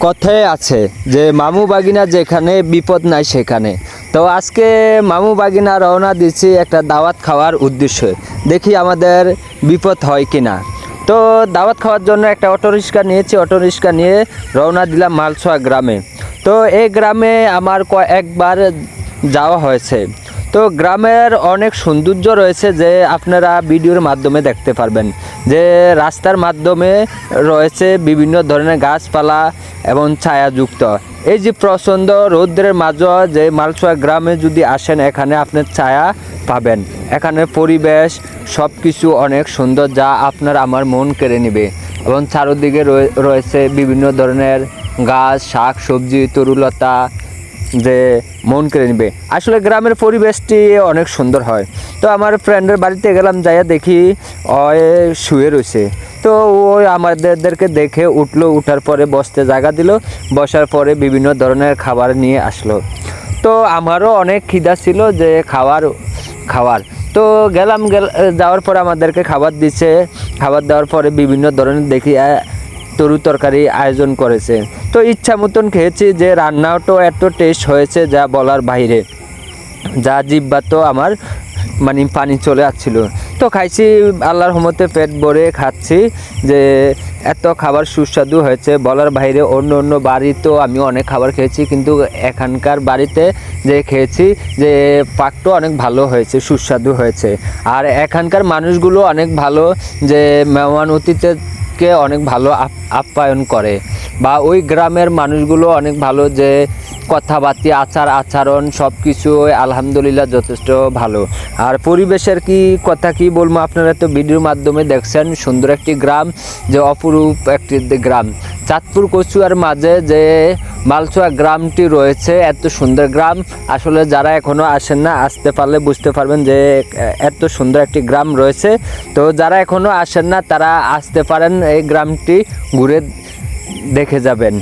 কথায় আছে যে মামু বাগিনা যেখানে বিপদ নাই সেখানে। তো আজকে মামু বাগিনা রওনা দিচ্ছি একটা দাওয়াত খাওয়ার উদ্দেশ্যে, দেখি আমাদের বিপদ হয় কিনা। তো দাওয়াত খাওয়ার জন্য একটা অটোরিক্সা নিয়েছি, অটোরিক্সা নিয়ে রওনা দিলাম মালছোয়া গ্রামে। তো এই গ্রামে আমার একবার যাওয়া হয়েছে। তো গ্রামের অনেক সৌন্দর্য রয়েছে যে আপনারা ভিডিওর মাধ্যমে দেখতে পারবেন, যে রাস্তার মাধ্যমে রয়েছে বিভিন্ন ধরনের গাছপালা এবং ছায়াযুক্ত। এই যে প্রচণ্ড রৌদ্রের মাঝে যে মালছোয়া গ্রামে যদি আসেন, এখানে আপনার ছায়া পাবেন। এখানে পরিবেশ সব কিছু অনেক সুন্দর, যা আপনার আমার মন কেড়ে নেবে। এবং চারদিকে রয়েছে বিভিন্ন ধরনের গাছ, শাক সবজি, তরুলতা, যে মন কেড়ে নেবে। আসলে গ্রামের পরিবেশটি অনেক সুন্দর হয়। তো আমার ফ্রেন্ডের বাড়িতে গেলাম, যাইয়া দেখি ওই শুয়ে রয়েছে। তো ওই আমাদেরকে দেখে উঠলো, উঠার পরে বসতে জায়গা দিল, বসার পরে বিভিন্ন ধরনের খাবার নিয়ে আসলো। তো আমারও অনেক খিদা ছিল যে খাওয়ার। তো যাওয়ার পরে আমাদেরকে খাবার দিচ্ছে। খাবার দেওয়ার পরে বিভিন্ন ধরনের দেখি তরু তরকারি আয়োজন করেছে। তো ইচ্ছা মতন খেয়েছি, যে রান্নাটাও এত টেস্ট হয়েছে যা বলার বাইরে, যা জিহ্বা তো আমার মানে পানি চলে আসছিল। তো খাইছি, আল্লাহর রহমতে পেট ভরে খাচ্ছি, যে এত খাবার সুস্বাদু হয়েছে বলার বাইরে। অন্য বাড়িতেও আমি অনেক খাবার খেয়েছি, কিন্তু এখানকার বাড়িতে যে খেয়েছি যে পাকটা অনেক ভালো হয়েছে, সুস্বাদু হয়েছে। আর এখানকার মানুষগুলো অনেক ভালো, যে মেহমান অতিথিকে অনেক ভালো আপ্যায়ন করে, বা ওই গ্রামের মানুষগুলো অনেক ভালো, যে কথাবার্তা আচরণ সব কিছু আলহামদুলিল্লাহ যথেষ্ট ভালো। আর পরিবেশের কথা কি বলবো, আপনারা তো ভিডিওর মাধ্যমে দেখছেন। সুন্দর একটি গ্রাম, যে অপরূপ একটি গ্রাম। চাঁদপুর কচুয়ার মাঝে যে মালছোয়া গ্রামটি রয়েছে, এত সুন্দর গ্রাম। আসলে যারা এখনও আসেন না, আসতে পারলে বুঝতে পারবেন যে এত সুন্দর একটি গ্রাম রয়েছে। তো যারা এখনও আসেন না, তারা আসতে পারেন, এই গ্রামটি ঘুরে দেখে যাবেন।